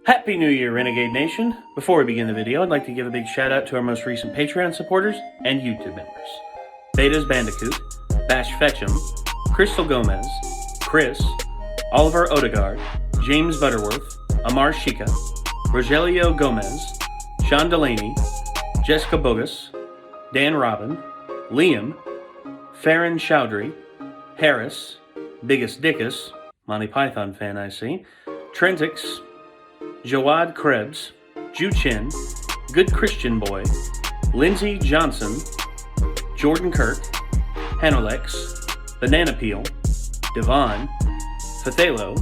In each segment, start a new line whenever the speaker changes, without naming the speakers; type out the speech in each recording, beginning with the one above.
Happy New Year, Renegade Nation! Before we begin the video, I'd like to give a big shout out to our most recent Patreon supporters and YouTube members. Beta's Bandicoot, Bash Fetchum, Crystal Gomez, Chris, Oliver Odegaard, James Butterworth, Amar Shika, Rogelio Gomez, Sean Delaney, Jessica Bogus, Dan Robin, Liam, Farron Chowdhury, Harris, Biggest Dickus, Monty Python fan I see, Trentix, Jawad Krebs, Ju Chin, Good Christian Boy, Lindsey Johnson, Jordan Kirk, Hanolex, Banana Peel, Devon, Fathalo,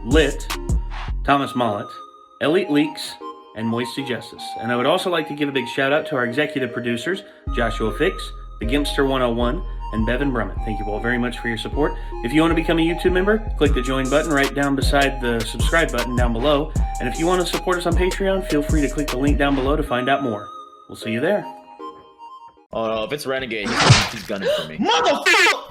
Lit, Thomas Mollett, Elite Leaks, and Moisty Justice. And I would also like to give a big shout out to our executive producers, Joshua Fix, The Gimpster 101, and Bevan Brummett. Thank you all very much for your support. If you want to become a YouTube member, click the join button right down beside the subscribe button down below. And if you want to support us on Patreon, feel free to click the link down below to find out more. We'll see you there.
Oh no, if it's Renegade, he's gunning for me.
Motherfucker!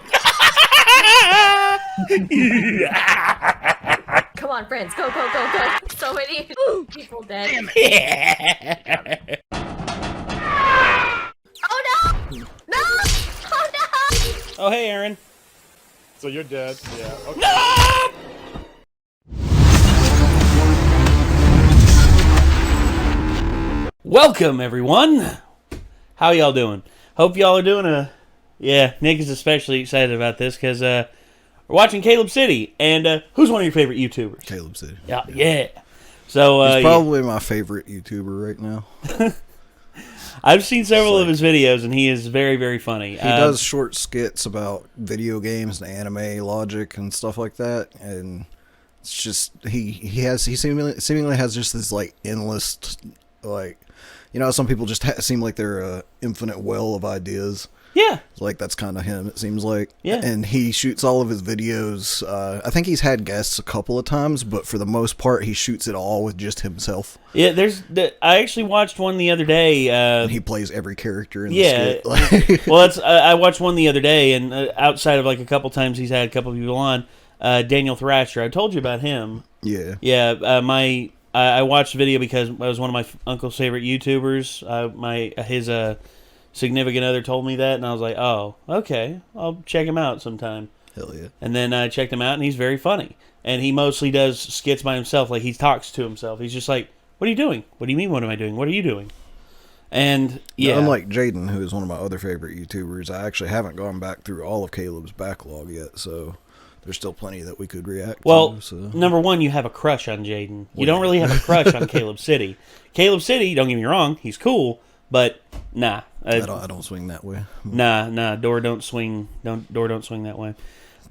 Come on, friends. Go, go, go, go. So many people dead.
Damn it.
Oh no! No! Oh no!
Oh, hey, Aaron.
So you're dead. Yeah. Okay.
No! Welcome, everyone. How y'all doing? Hope y'all are doing Nick is especially excited about this because we're watching Caleb City. And who's one of your favorite YouTubers?
Caleb City.
Yeah. So
he's probably my favorite YouTuber right now.
I've seen several of his videos, and he is very, very funny.
He does short skits about video games and anime logic and stuff like that, and it's just he seemingly has just this like endless, like, you know, some people just seem like they're a infinite well of ideas.
Yeah.
Like, that's kind of him, it seems like.
Yeah.
And he shoots all of his videos. I think he's had guests a couple of times, but for the most part, he shoots it all with just himself.
Yeah, I actually watched one the other day.
And he plays every character in the skit.
Well, I watched one the other day, and outside of like a couple times he's had a couple people on, Daniel Thrasher. I told you about him.
Yeah.
Yeah, I watched the video because it was one of my uncle's favorite YouTubers. His significant other told me that, and I was like, oh, okay, I'll check him out sometime.
Hell yeah.
And then I checked him out, and he's very funny. And he mostly does skits by himself. Like, he talks to himself. He's just like, what are you doing? What do you mean, what am I doing? What are you doing? And, yeah.
Unlike Jaden, who is one of my other favorite YouTubers, I actually haven't gone back through all of Caleb's backlog yet, so there's still plenty that we could react to. So.
Number one, you have a crush on Jaden. You don't really have a crush on Caleb City. Caleb City, don't get me wrong, he's cool, but nah.
I don't swing that way.
Nah. Door don't swing that way.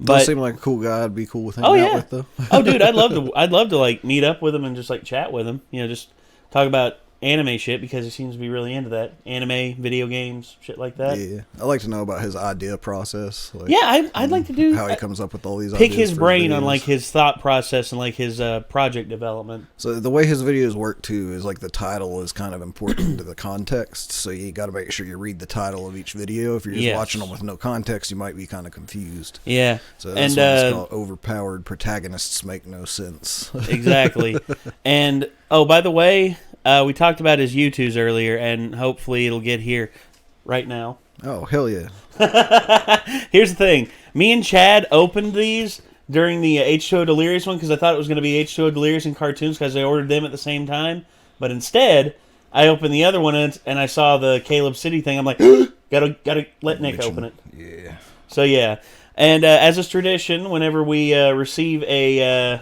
Does seem like a cool guy. I'd be cool with him with, though.
Oh, dude, I'd love to like meet up with him and just like chat with him. You know, just talk about anime shit because he seems to be really into that. Anime, video games, shit like that.
Yeah, I'd like to know about his idea process. Like,
yeah, I'd like to do
how he comes up with all these.
Pick
ideas
his brain
videos.
on like his thought process and like his project development.
So the way his videos work too is like the title is kind of important to the context. So you got to make sure you read the title of each video. If you're just watching them with no context, you might be kind of confused.
Yeah.
So that's why it's called Overpowered. Protagonists make no sense.
Exactly. And oh, by the way, we talked about his YouTubes earlier, and hopefully it'll get here right now.
Oh, hell yeah.
Here's the thing. Me and Chad opened these during the H2O Delirious one because I thought it was going to be H2O Delirious and cartoons because I ordered them at the same time. But instead, I opened the other one and I saw the Caleb City thing. I'm like, gotta let Nick open it.
Yeah.
So yeah. And as is tradition, whenever we receive a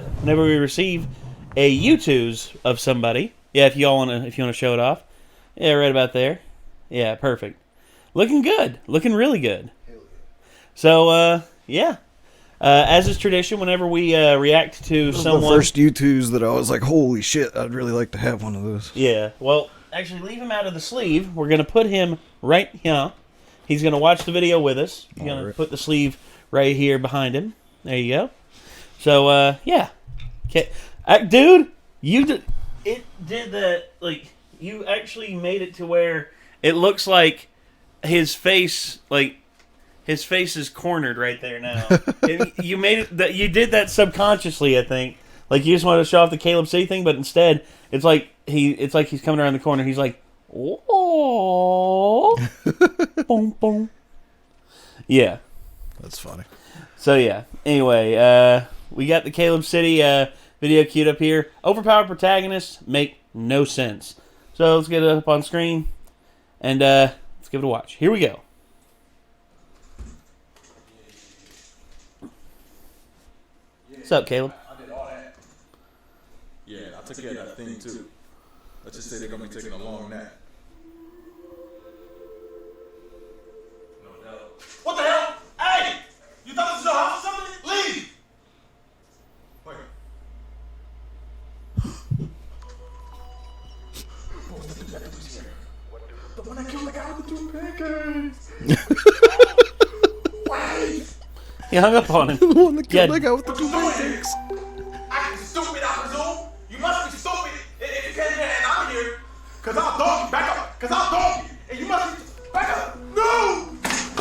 U2s of somebody, yeah, if you want to show it off, yeah, right about there, yeah, perfect, looking good, looking really good. So yeah, as is tradition, whenever we react to someone,
the first U2s that I was like, holy shit, I'd really like to have one of those.
Yeah, well, actually, leave him out of the sleeve. We're gonna put him right here. He's gonna watch the video with us. You're gonna put the sleeve right here behind him. There you go. So yeah, okay, dude, It did that, like, you actually made it to where it looks like his face is cornered right there now. You made it, you did that subconsciously, I think. Like you just wanted to show off the Caleb C thing, but instead it's like he's coming around the corner. He's like, oh, boom, boom. Yeah,
That's funny.
So yeah. Anyway, we got the Caleb City video queued up here. Overpowered protagonists make no sense. So let's get it up on screen and let's give it a watch. Here we go. What's up, Caleb?
I did all that. Yeah, I took care of that thing too. Let's just say they're gonna be taking a long nap. No doubt. What the hell? Hey! You thought this was your house or something? Leave! Wait. What was the dude that was here? The one that killed the guy with the 2 pancakes! Wait!
He hung up on him.
The one that killed
Yeah.
that guy with the
What
2
you doing
pancakes.
Acting stupid, I presume. You must be stupid if you came here and I'm here. Cause I'll dog you. Back up. Cause I'll dog you. And you must be. Back up. No!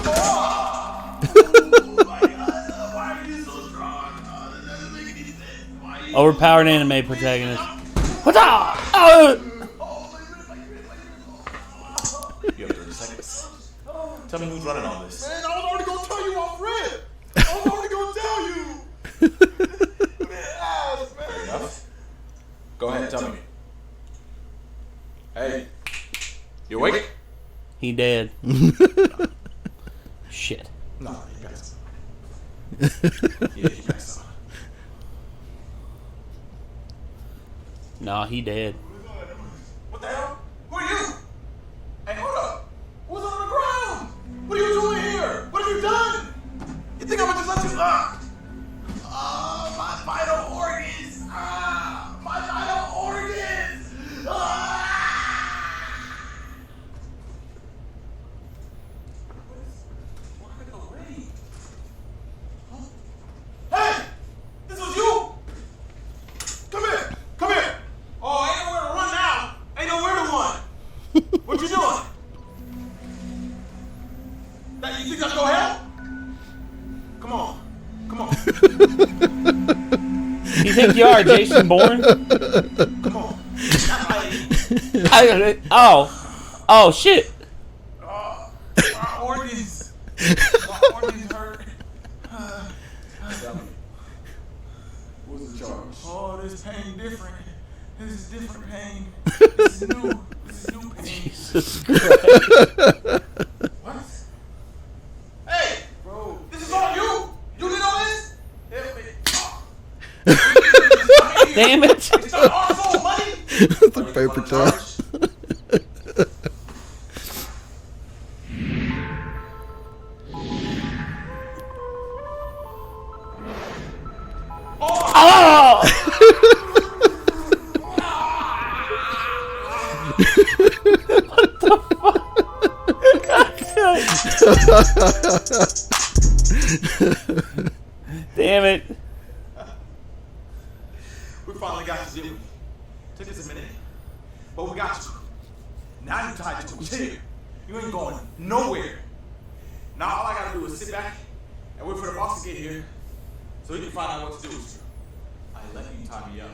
Oh my God. Why are you so strong? That doesn't make any sense. Why are you
Overpowered anime protagonist. What's up?
You have 30 seconds. Tell me who's running all this.
Man, I was already gonna tell you off rip. I was already gonna tell you.
Fair enough. Go ahead, tell me. Hey. You awake?
He dead. Shit.
No, you passed out. Yeah, you passed out.
Nah, he dead.
What the hell? Who are you? Hey, hold up. Who's on the ground? What are you doing here? What have you done? You think I'm gonna just let you my vital organs. My vital organs. Hey! This was you! Come here! Come here! Oh, ain't nowhere to run now! Ain't nowhere to run! What you doing? That you think that's gonna help? Come on. Come on.
You think you are Jason Bourne?
Come on. That's
Oh shit.
my organs. My organs hurt. What's the charge? Oh, this pain different. This is different pain. This is new. This is new pain.
Jesus Christ.
What? Hey, bro, this is all you. You did all this? Help me.
Damn it.
It's not our fault, buddy.
The paper towel.
Oh! What the fuck? Damn it.
We finally got you, didn't we? Took us a minute, but we got you. Now you tied to a chair. You ain't going nowhere. Now all I gotta do is sit back and wait for the boss to get here so he can find out what to do with you. I let you tie me up.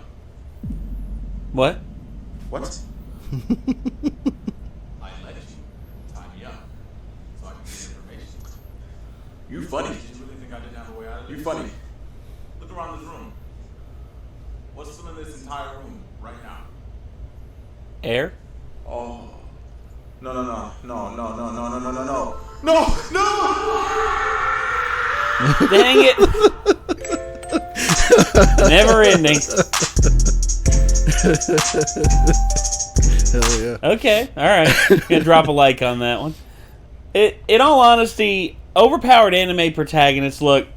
What?
What? I let you tie me up so I can get information. You funny. Did you really think I didn't have a way out of this? You funny. Look around this room. What's filling this entire room right now?
Air?
Oh. No. No!
Dang it. Never ending.
Hell yeah.
Okay, alright. Gonna drop a like on that one. In all honesty, overpowered anime protagonists, look,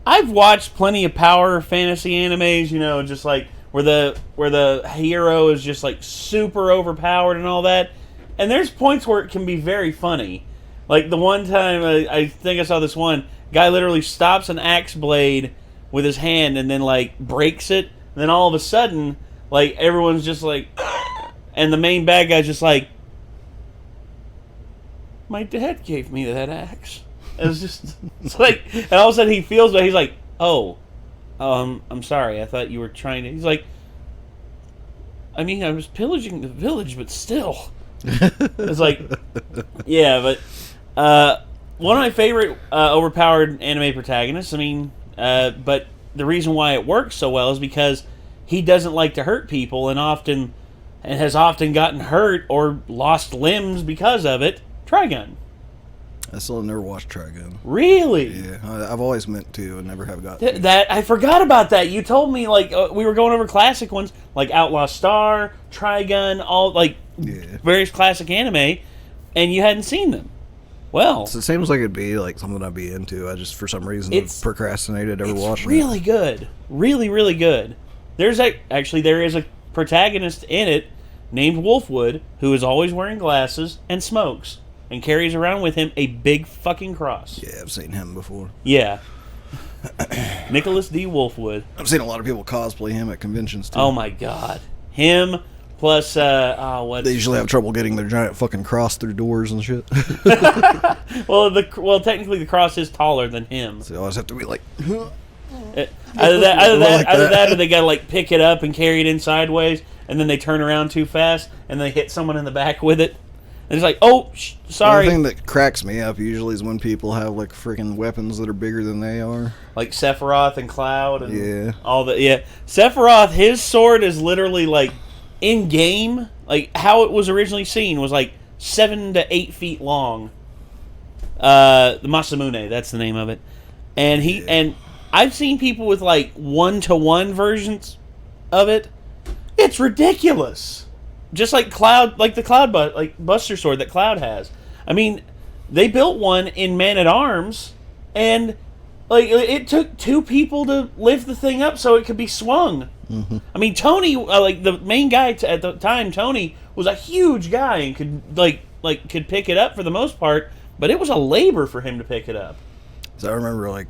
I've watched plenty of power fantasy animes, you know, just like where the hero is just like super overpowered and all that. And there's points where it can be very funny. Like the one time, I think I saw this one, guy literally stops an axe blade with his hand and then like breaks it. And then all of a sudden, like everyone's just like, and the main bad guy's just like, my dad gave me that axe. It's just, it's like, and all of a sudden he feels that he's like, oh, I'm sorry, I thought you were trying to... He's like, I mean, I was pillaging the village, but still. It's like, yeah, but one of my favorite overpowered anime protagonists, I mean, but the reason why it works so well is because he doesn't like to hurt people and has often gotten hurt or lost limbs because of it. Trigun.
I still have never watched Trigun.
Really?
Yeah, I've always meant to and never have gotten to.
That I forgot about that. You told me like we were going over classic ones like Outlaw Star, Trigun, all like various classic anime, and you hadn't seen them. Well,
So it seems like it'd be like something I'd be into. I just for some reason have procrastinated ever watching it.
Really good, really good. There is a protagonist in it named Wolfwood who is always wearing glasses and smokes and carries around with him a big fucking cross.
Yeah, I've seen him before.
Yeah. Nicholas D. Wolfwood.
I've seen a lot of people cosplay him at conventions too.
Oh my god. Him plus what?
They usually have trouble getting their giant fucking cross through doors and shit.
Well, technically the cross is taller than him.
So you always have to be like
Either
like
that, or they gotta like pick it up and carry it in sideways, and then they turn around too fast and they hit someone in the back with it. And it's like, oh, sorry.
The thing that cracks me up usually is when people have like freaking weapons that are bigger than they are.
Like Sephiroth and Cloud and
all
that. Yeah, Sephiroth, his sword is literally like in game, like how it was originally seen was like 7 to 8 feet long. The Masamune, that's the name of it, and I've seen people with like 1-to-1 versions of it. It's ridiculous. Just like Cloud, like the Cloud Buster sword that Cloud has. I mean, they built one in Man-at-Arms, and like it took 2 people to lift the thing up so it could be swung. Mm-hmm. I mean, Tony, like the main guy at the time, Tony was a huge guy and could could pick it up for the most part, but it was a labor for him to pick it up.
So I remember, I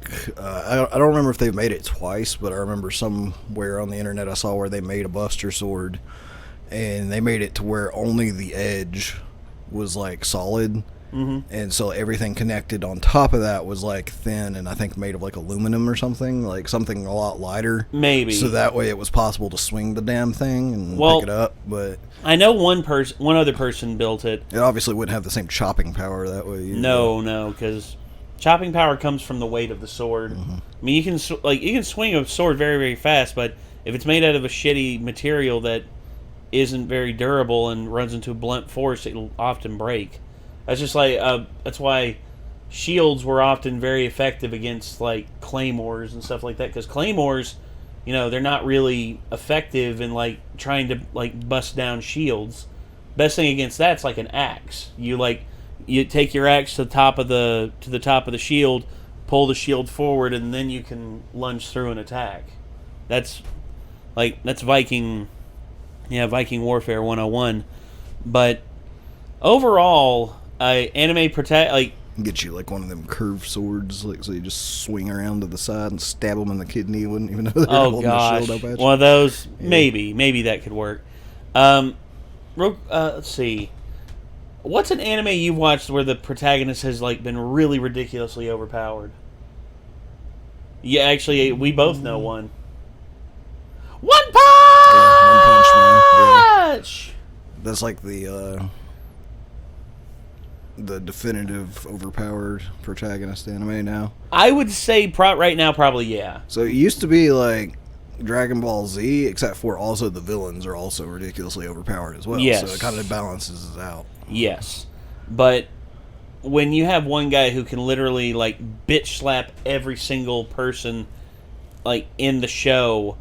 don't remember if they've made it twice, but I remember somewhere on the internet I saw where they made a Buster sword, and they made it to where only the edge was, like, solid, and so everything connected on top of that was, like, thin and I think made of, like, aluminum or something, like something a lot lighter.
Maybe.
So that way it was possible to swing the damn thing and pick it up, but...
I know one other person built it.
It obviously wouldn't have the same chopping power that way either.
No, because... chopping power comes from the weight of the sword. I mean, you can swing a sword very, very fast, but if it's made out of a shitty material that isn't very durable and runs into blunt force, it'll often break. That's just like that's why shields were often very effective against like claymores and stuff like that. Because claymores, they're not really effective in like trying to like bust down shields. Best thing against that's like an axe. You take your axe to the top of the shield, pull the shield forward, and then you can lunge through and attack. That's Viking Warfare 101. But overall, anime
get you like one of them curved swords, like so you just swing around to the side and stab them in the kidney. You wouldn't even know they're holding the shield up at you.
One of those, maybe that could work. Let's see. What's an anime you've watched where the protagonist has like been really ridiculously overpowered? Yeah, actually, we both know one. One Punch!
Yeah, One Punch Man. Yeah. That's like the definitive overpowered protagonist anime now.
I would say right now, probably yeah.
So it used to be like Dragon Ball Z, except for also the villains are also ridiculously overpowered as well.
Yes.
So it kind of balances it out.
Yes. But when you have one guy who can literally like bitch slap every single person like in the show,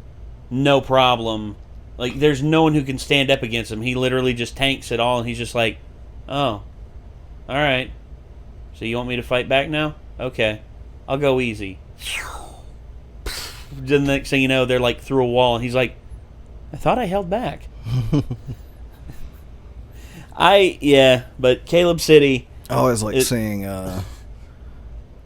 no problem. Like there's no one who can stand up against him. He literally just tanks it all and he's just like, "Oh. All right. So you want me to fight back now? Okay. I'll go easy." Then the next thing you know, they're like through a wall and he's like, "I thought I held back." But Caleb City.
I always like seeing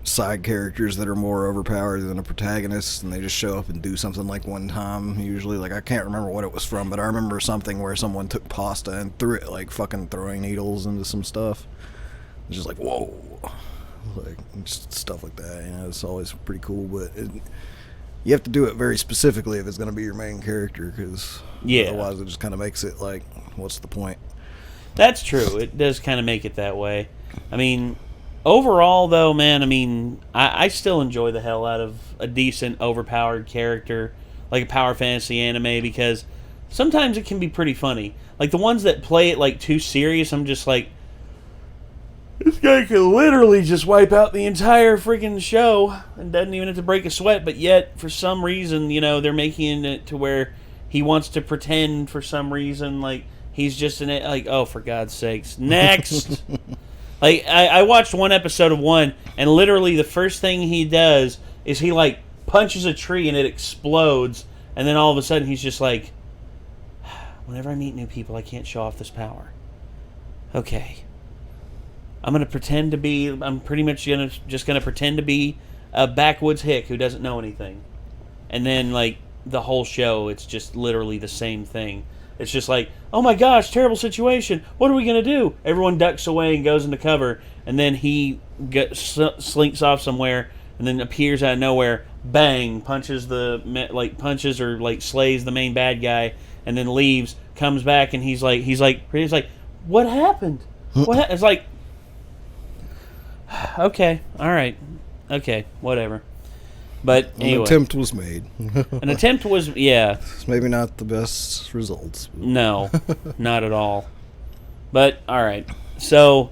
side characters that are more overpowered than a protagonist, and they just show up and do something like one time. Usually, like I can't remember what it was from, but I remember something where someone took pasta and threw it like fucking throwing needles into some stuff. It's just like whoa, like just stuff like that. It's always pretty cool, but you have to do it very specifically if it's going to be your main character, because otherwise it just kind of makes it like, what's the point?
That's true. It does kind of make it that way. I mean, overall, though, man, I mean, I still enjoy the hell out of a decent, overpowered character, like a power fantasy anime, because sometimes it can be pretty funny. Like, the ones that play it, like, too serious, I'm just like, this guy could literally just wipe out the entire freaking show and doesn't even have to break a sweat, but yet, for some reason, you know, they're making it to where he wants to pretend for some reason, like, he's just in it, like, oh, for God's sakes. Next! Like, I watched one episode of one, and literally the first thing he does is he, like, punches a tree and it explodes, and then all of a sudden he's just like, whenever I meet new people, I can't show off this power. Okay. I'm pretty much just gonna pretend to be a backwoods hick who doesn't know anything. And then, like, the whole show, it's just literally the same thing. It's just like, oh my gosh, terrible situation. What are we going to do? Everyone ducks away and goes into cover. And then he slinks off somewhere and then appears out of nowhere. Bang, punches or slays the main bad guy and then leaves, comes back, and he's like, what happened? It's like, okay, all right. Okay, whatever. But anyway.
An attempt was made.
An attempt was, yeah.
Maybe not the best results.
No, not at all. But, alright. So,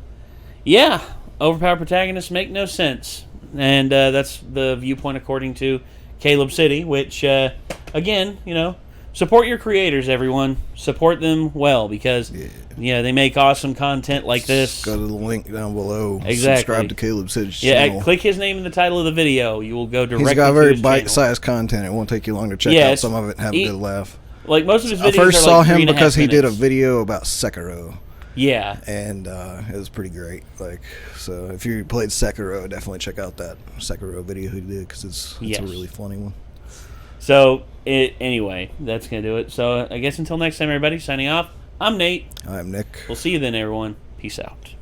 yeah. Overpowered protagonists make no sense. And that's the viewpoint according to Caleb City, which, again, you know, support your creators, everyone. Support them well, because, they make awesome content like this.
Go to the link down below.
Exactly.
Subscribe to Caleb City's channel.
Click his name in the title of the video. You will go directly to his
He's got very
channel.
bite-sized content. It won't take you long to check out some of it and have a good laugh.
Like, most of his videos
I first
are
saw
like
him because he did a
minutes.
video about Sekiro.
Yeah.
And it was pretty great. Like, so if you played Sekiro, definitely check out that Sekiro video he did, because it's a really funny one.
So, anyway, that's going to do it. So, I guess until next time, everybody, signing off, I'm Nate.
I'm Nick.
We'll see you then, everyone. Peace out.